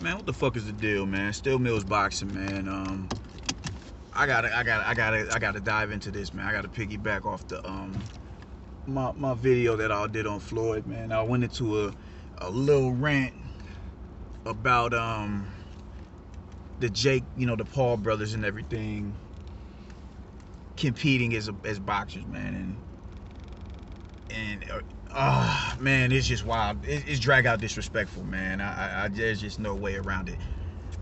Man, what the fuck is the deal, man? Still Mills Boxing, man. I gotta dive into this, man. I gotta piggyback off the my video that I did on Floyd, man. I went into a little rant about the Jake, the Paul brothers and everything competing as boxers, man, and man, it's just wild. It's drag out disrespectful, man. There's just no way around it.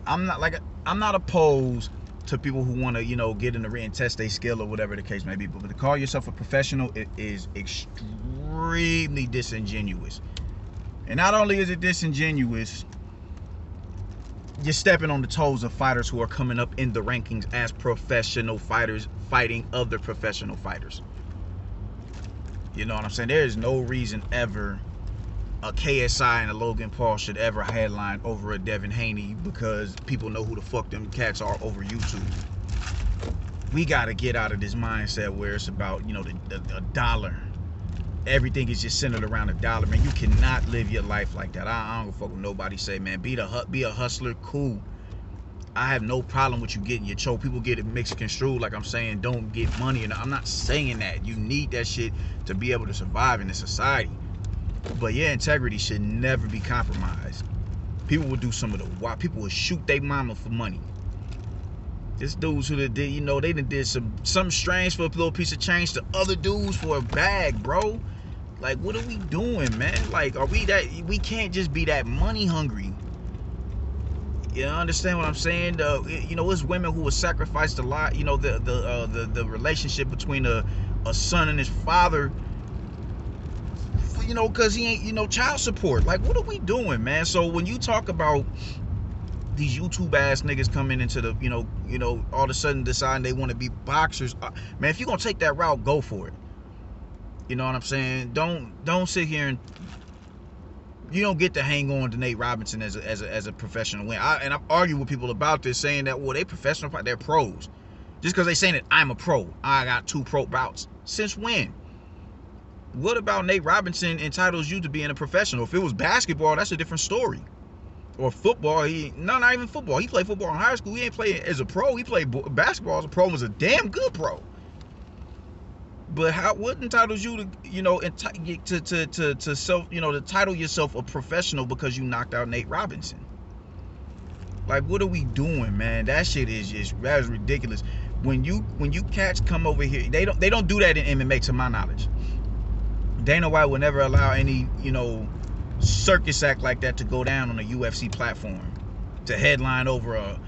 I'm not opposed to people who want to, get in the ring and test their skill or whatever the case may be. But to call yourself a professional, it is extremely disingenuous. And not only is it disingenuous, you're stepping on the toes of fighters who are coming up in the rankings as professional fighters fighting other professional fighters. You know what I'm saying? There is no reason ever a KSI and a Logan Paul should ever headline over a Devin Haney because people know who the fuck them cats are over YouTube. We got to get out of this mindset where it's about, a dollar. Everything is just centered around a dollar, man. You cannot live your life like that. I don't give a fuck what nobody say, man. Be a hustler, cool. I have no problem with you getting your choke. People get it mixed construed like I'm saying don't get money. And I'm not saying that. You need that shit to be able to survive in this society. But your integrity should never be compromised. People will do some of the wild. People will shoot their mama for money. This dudes who did, they done did some strange for a little piece of change to other dudes for a bag, bro. Like, what are we doing, man? Like, we can't just be that money hungry. You understand what I'm saying? It's women who will sacrifice a lot. The relationship between a son and his father. Because he ain't, child support. Like, what are we doing, man? So when you talk about these YouTube ass niggas coming into the, all of a sudden deciding they want to be boxers, man, if you're gonna take that route, go for it. You know what I'm saying? Don't sit here and you don't get to hang on to Nate Robinson as a professional win. And I've argued with people about this, saying that, well, they professional, they're pros. Just because they saying that I'm a pro, I got 2 pro bouts. Since when? What about Nate Robinson entitles you to being a professional? If it was basketball, that's a different story. Or football, not even football. He played football in high school. He ain't played as a pro. He played basketball as a pro and was a damn good pro. But what entitles you to self, to title yourself a professional because you knocked out Nate Robinson? Like, what are we doing, man? That shit is ridiculous. When you cats come over here, they don't do that in MMA, to my knowledge. Dana White will never allow any, circus act like that to go down on a UFC platform, to headline over a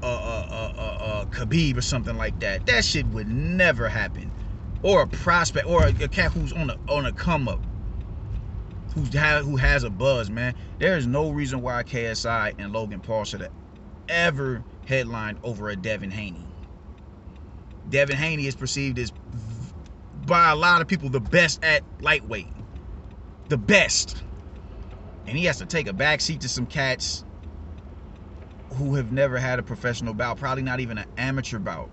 Khabib or something like that. That shit would never happen. Or a prospect, or a cat who's on a come up, who has a buzz, man. There is no reason why KSI and Logan Paul should have ever headlined over a Devin Haney. Devin Haney is perceived as, by a lot of people, the best at lightweight. The best. And he has to take a backseat to some cats who have never had a professional bout, probably not even an amateur bout.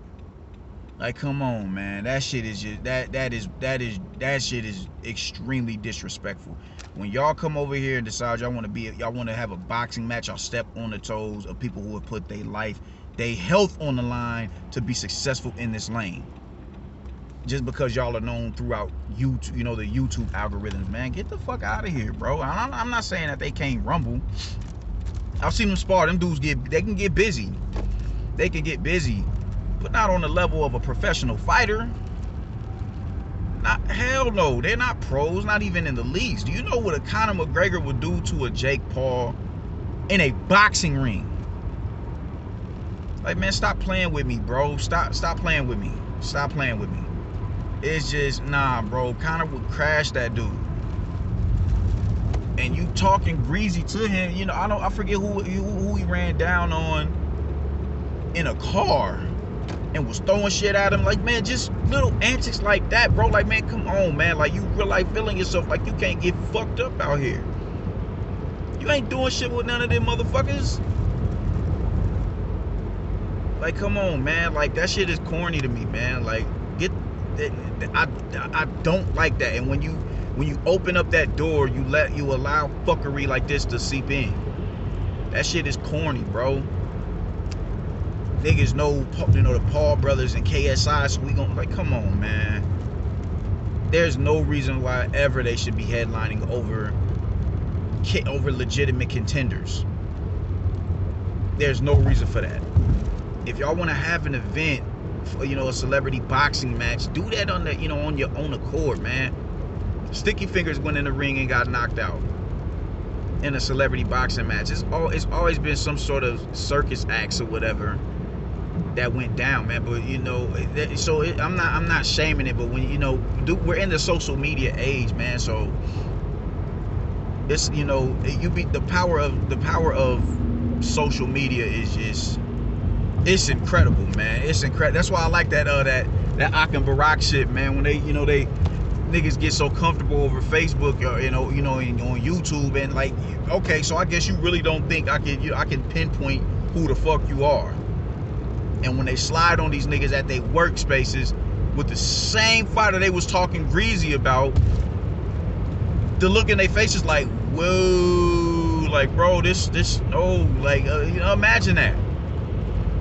Like, come on, man. That shit is just that shit is extremely disrespectful. When y'all come over here and decide y'all want to have a boxing match, y'all step on the toes of people who have put their life, their health on the line to be successful in this lane. Just because y'all are known throughout YouTube, the YouTube algorithms, man, get the fuck out of here, bro. I'm not saying that they can't rumble. I've seen them spar. Them dudes they can get busy. They can get busy, but not on the level of a professional fighter. Hell no. They're not pros, not even in the leagues. Do you know what a Conor McGregor would do to a Jake Paul in a boxing ring? Like, man, stop playing with me, bro. Stop playing with me. Stop playing with me. It's just, nah, bro. Conor would crash that dude. And you talking greasy to him, I forget who he ran down on in a car and was throwing shit at him. Like, man, just little antics like that, bro. Like, man, come on, man. Like, you real life feeling yourself like you can't get fucked up out here. You ain't doing shit with none of them motherfuckers. Like, come on, man. Like, that shit is corny to me, man. Like, I don't like that. And when you open up that door, you allow fuckery like this to seep in. That shit is corny, bro. Niggas know, you know, the Paul brothers and KSI, so we gon' like, come on, man. There's no reason why ever they should be headlining over legitimate contenders. There's no reason for that. If y'all want to have an event for, you know, a celebrity boxing match, do that on the, you know, on your own accord, man. Sticky Fingers went in the ring and got knocked out in a celebrity boxing match. It's always been some sort of circus acts or whatever that went down, man. But you know, I'm not shaming it, but when, you know, we're in the social media age, man. So it's, you know, the power of social media is just, it's incredible, man. It's incredible. That's why I like that Ak and Barack shit, man. When they, you know, they niggas get so comfortable over Facebook, or, you know, on YouTube, and like, okay, so I guess you really don't think I can pinpoint who the fuck you are. And when they slide on these niggas at their workspaces with the same fighter they was talking greasy about, the look in their faces like, whoa, like, bro, this, oh, like, you know, imagine that,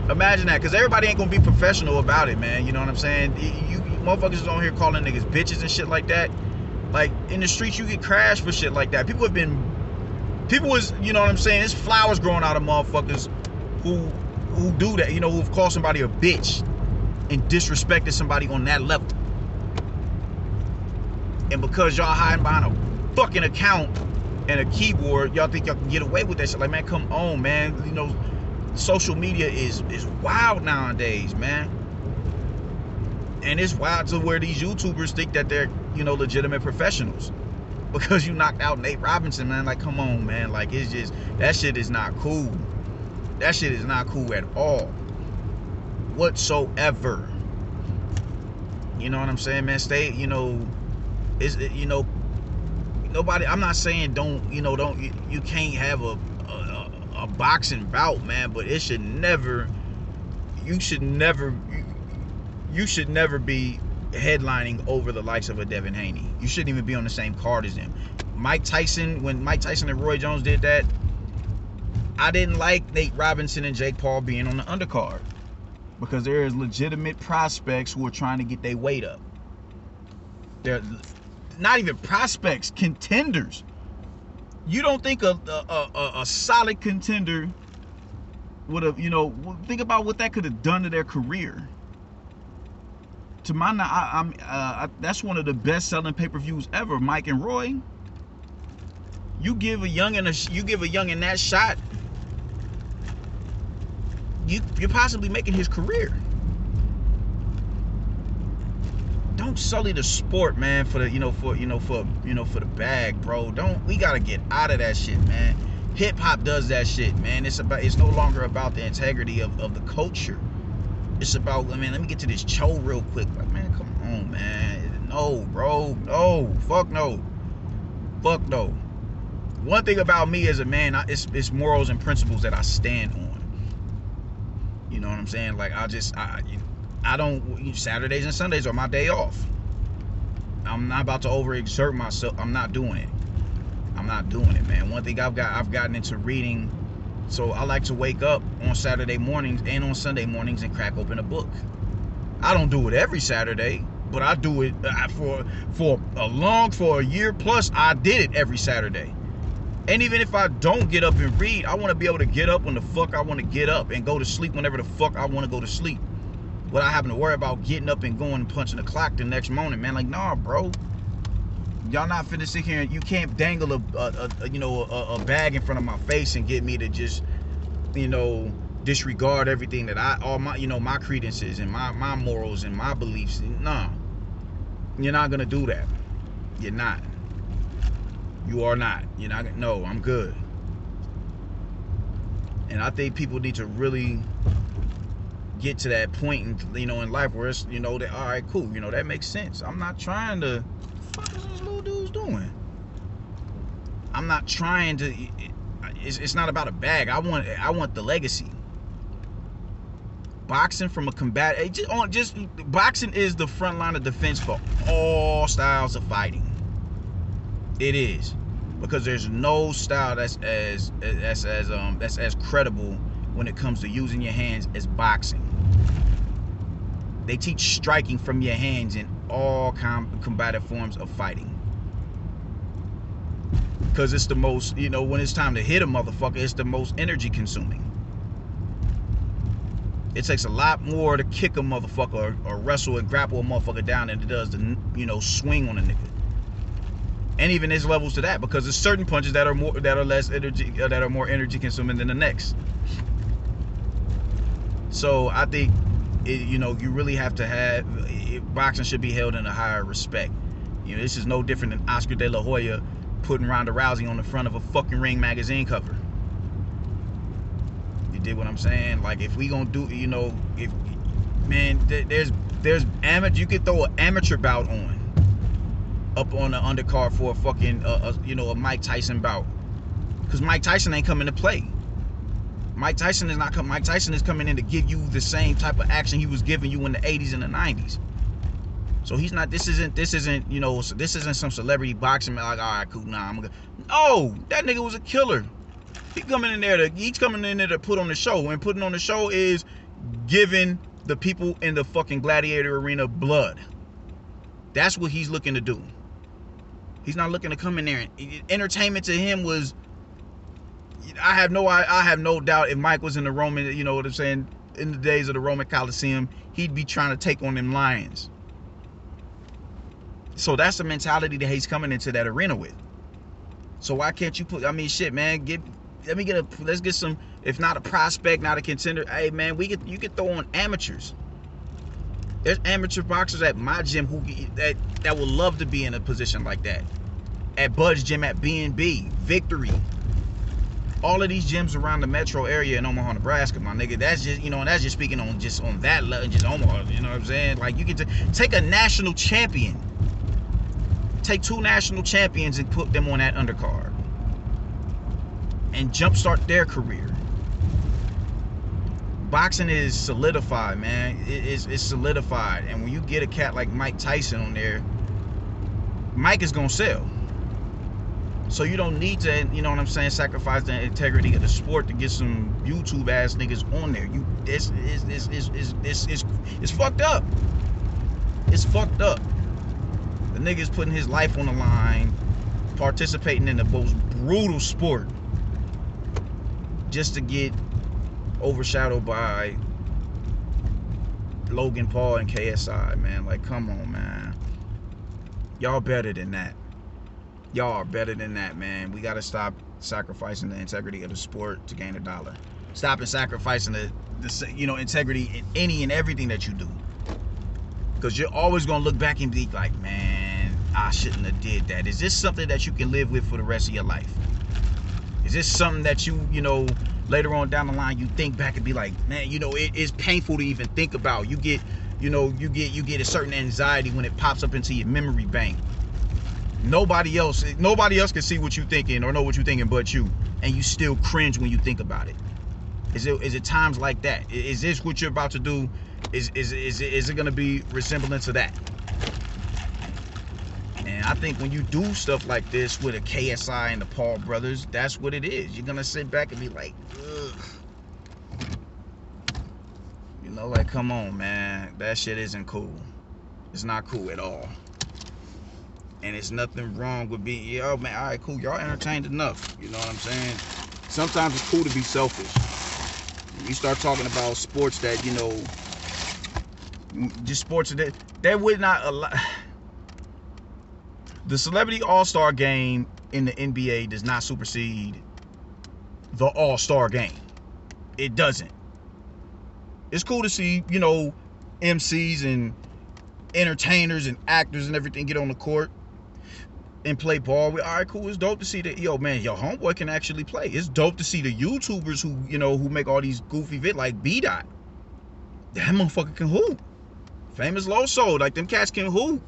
because everybody ain't gonna be professional about it, man. You know what I'm saying? You motherfuckers on here calling niggas bitches and shit like that. Like, in the streets, you get crashed for shit like that. People was, you know what I'm saying? There's flowers growing out of motherfuckers who do that, you know, who've called somebody a bitch and disrespected somebody on that level. And because y'all hiding behind a fucking account and a keyboard, y'all think y'all can get away with that shit. Like, man, come on, man. You know, social media is wild nowadays, man. And it's wild to where these YouTubers think that they're, you know, legitimate professionals because you knocked out Nate Robinson, man. Like, come on, man. Like, it's just, that shit is not cool. That shit is not cool at all, whatsoever. You know what I'm saying, man? Stay, you know, you know, nobody, I'm not saying you can't have a boxing bout, man, but it should never, you should never be headlining over the likes of a Devin Haney. You shouldn't even be on the same card as him. Mike Tyson, when Mike Tyson and Roy Jones did that, I didn't like Nate Robinson and Jake Paul being on the undercard, because there is legitimate prospects who are trying to get their weight up. They're not even prospects, contenders. You don't think a solid contender would have, you know, think about what that could have done to their career. To my knowledge, that's one of the best-selling pay-per-views ever. Mike and Roy. You give a youngin that shot, you're possibly making his career. Don't sully the sport, man, for the bag, bro. We gotta get out of that shit, man. Hip hop does that shit, man. It's no longer about the integrity of the culture. It's about, I mean, let me get to this cho real quick. Like, man, come on, man. No, bro. No. Fuck no. Fuck no. One thing about me as a man, it's morals and principles that I stand on. You know what I'm saying? Like, I don't, Saturdays and Sundays are my day off. I'm not about to overexert myself. I'm not doing it. I'm not doing it, man. One thing I've gotten into reading. So I like to wake up on Saturday mornings and on Sunday mornings and crack open a book. I don't do it every Saturday, but I do it for a year plus. I did it every Saturday. And even if I don't get up and read, I want to be able to get up when the fuck I want to get up and go to sleep whenever the fuck I want to go to sleep, without having to worry about getting up and going and punching the clock the next morning, man. Like, nah, bro. Y'all not finna sit here and you can't dangle a bag in front of my face and get me to just, you know, disregard everything that all my, you know, my credences and my morals and my beliefs. Nah, you're not gonna do that. You're not. You are not. You're not. No, I'm good. And I think people need to really get to that point, in, you know, in life where it's, you know, that, all right, cool, you know, that makes sense. I'm not trying to. What the fuck is this little dude's doing? I'm not trying to. It's not about a bag. I want the legacy. Boxing from a boxing is the front line of defense for all styles of fighting. It is. because there's no style that's as credible when it comes to using your hands as boxing. They teach striking from your hands in all combative forms of fighting. Because it's the most, you know, when it's time to hit a motherfucker, it's the most energy consuming. It takes a lot more to kick a motherfucker or wrestle and grapple a motherfucker down than it does to, you know, swing on a nigga. And even there's levels to that, because there's certain punches that are less energy, that are more energy consuming than the next. So I think, you know, you really have to have, boxing should be held in a higher respect. You know, this is no different than Oscar De La Hoya putting Ronda Rousey on the front of a fucking Ring magazine cover. You dig what I'm saying? Like, if we gonna do, you know, if, man, there's amateur, you could throw an amateur bout up on the undercard for a fucking, you know, a Mike Tyson bout. Because Mike Tyson ain't coming to play. Mike Tyson is not coming. Mike Tyson is coming in to give you the same type of action he was giving you in the 80s and the 90s. So he's not, this isn't, you know, this isn't some celebrity boxing man, like, all right, cool, nah, I'm gonna go. No, that nigga was a killer. He's coming in there to put on the show. And putting on the show is giving the people in the fucking gladiator arena blood. That's what he's looking to do. He's not looking to come in there and entertainment to him was, I have no doubt if Mike was in the Roman, you know what I'm saying, in the days of the Roman Coliseum, he'd be trying to take on them lions. So that's the mentality that he's coming into that arena with. So why can't you put, I mean, shit, man, let's get some, if not a prospect, not a contender, hey man, you could throw on amateurs. There's amateur boxers at my gym that would love to be in a position like that. At Bud's gym, at B&B, Victory. All of these gyms around the metro area in Omaha, Nebraska, my nigga. That's just, you know, that's just speaking on that level, just Omaha, you know what I'm saying? Like, you get to take a national champion. Take 2 national champions and put them on that undercard. And jumpstart their career. Boxing is solidified, man. It's solidified. And when you get a cat like Mike Tyson on there, Mike is gonna sell. So you don't need to, you know what I'm saying, sacrifice the integrity of the sport to get some YouTube ass niggas on there. It's fucked up. It's fucked up. The nigga's putting his life on the line, participating in the most brutal sport, just to get overshadowed by Logan Paul and KSI, man. Like, come on, man. Y'all better than that. Y'all are better than that, man. We gotta stop sacrificing the integrity of the sport to gain a dollar. Stop and sacrificing the you know, integrity in any and everything that you do. Because you're always gonna look back and be like, man, I shouldn't have did that. Is this something that you can live with for the rest of your life? Is this something that you know, later on down the line, you think back and be like, man, you know, it is painful to even think about. You get, you know, you get a certain anxiety when it pops up into your memory bank. Nobody else can see what you're thinking or know what you're thinking but you, and you still cringe when you think about it. Is it times like that? Is this what you're about to do? Is it gonna be resemblant to that? And I think when you do stuff like this with a KSI and the Paul brothers, that's what it is. You're gonna sit back and be like, ugh. You know, like, come on, man. That shit isn't cool. It's not cool at all. And it's nothing wrong with being, yo, man, all right, cool. Y'all entertained enough. You know what I'm saying? Sometimes it's cool to be selfish. You start talking about sports that, you know, just sports that would not allow. The Celebrity All-Star Game in the NBA does not supersede the All-Star Game. It doesn't. It's cool to see, you know, MCs and entertainers and actors and everything get on the court and play ball. All right, cool. It's dope to see that, yo, man, your homeboy can actually play. It's dope to see the YouTubers who, you know, who make all these goofy vids like B-Dot. That motherfucker can hoop. Famous Loso, like, them cats can hoop.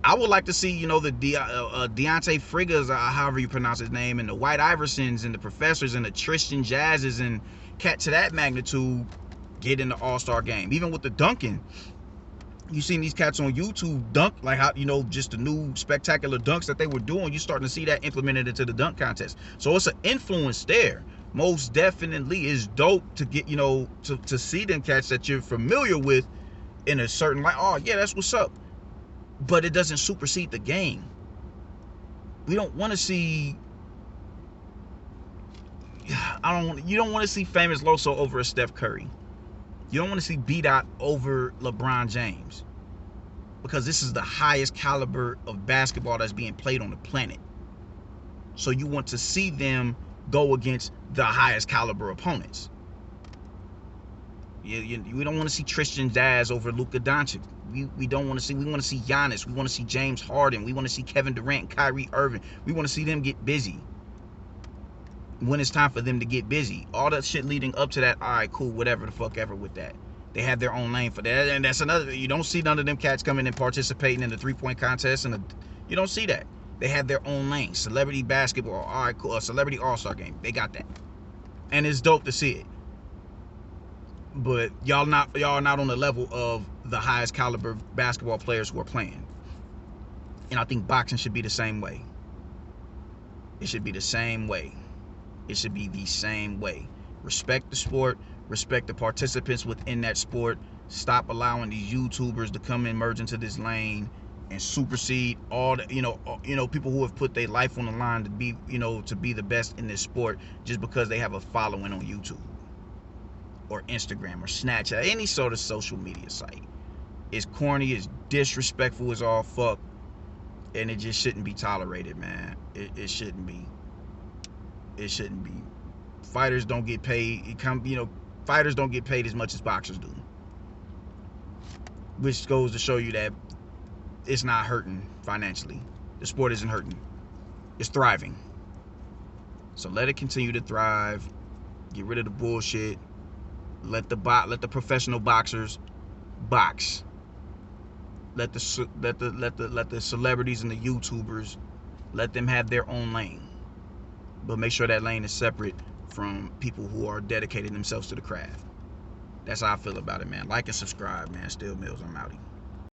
I would like to see, you know, the Deontay Frigas, however you pronounce his name, and the White Iversons and the Professors and the Tristan Jazzes and cat to that magnitude get in the All-Star game. Even with the Duncan, You seen these cats on YouTube dunk, like how, you know, just the new spectacular dunks that they were doing. You starting to see that implemented into the dunk contest. So it's an influence there. Most definitely is dope to get, you know, to see them cats that you're familiar with in a certain, like, oh yeah, that's what's up. But it doesn't supersede the game. We don't want to see, you don't want to see famous Loso over a Steph Curry. You don't want to see B-Dot over LeBron James, because this is the highest caliber of basketball that's being played on the planet. So you want to see them go against the highest caliber opponents. We don't want to see Tristan Daz over Luka Doncic. We don't want to see, we want to see Giannis. We want to see James Harden. We want to see Kevin Durant and Kyrie Irving. We want to see them get busy when it's time for them to get busy. All that shit leading up to that, all right, cool, whatever the fuck ever with that. They have their own lane for that. And that's another, you don't see none of them cats coming and participating in the three-point contest. You don't see that. They have their own lane. Celebrity basketball, all right, cool. A celebrity all-star game, they got that. And it's dope to see it. But y'all are not on the level of the highest caliber basketball players who are playing. And I think boxing should be the same way. It should be the same way. It should be the same way. Respect the sport. Respect the participants within that sport. Stop allowing these YouTubers to come and merge into this lane and supersede all the, you know, people who have put their life on the line to be, you know, to be the best in this sport just because they have a following on YouTube or Instagram or Snapchat, any sort of social media site. It's corny, it's disrespectful as all fuck, and it just shouldn't be tolerated, man. It shouldn't be. It shouldn't be. Fighters don't get paid. Fighters don't get paid as much as boxers do, which goes to show you that it's not hurting financially. The sport isn't hurting. It's thriving. So let it continue to thrive. Get rid of the bullshit. Let the professional boxers box. Let the celebrities and the YouTubers, let them have their own lane. But make sure that lane is separate from people who are dedicating themselves to the craft. That's how I feel about it, man. Like and subscribe, man. Still Mills, I'm outie.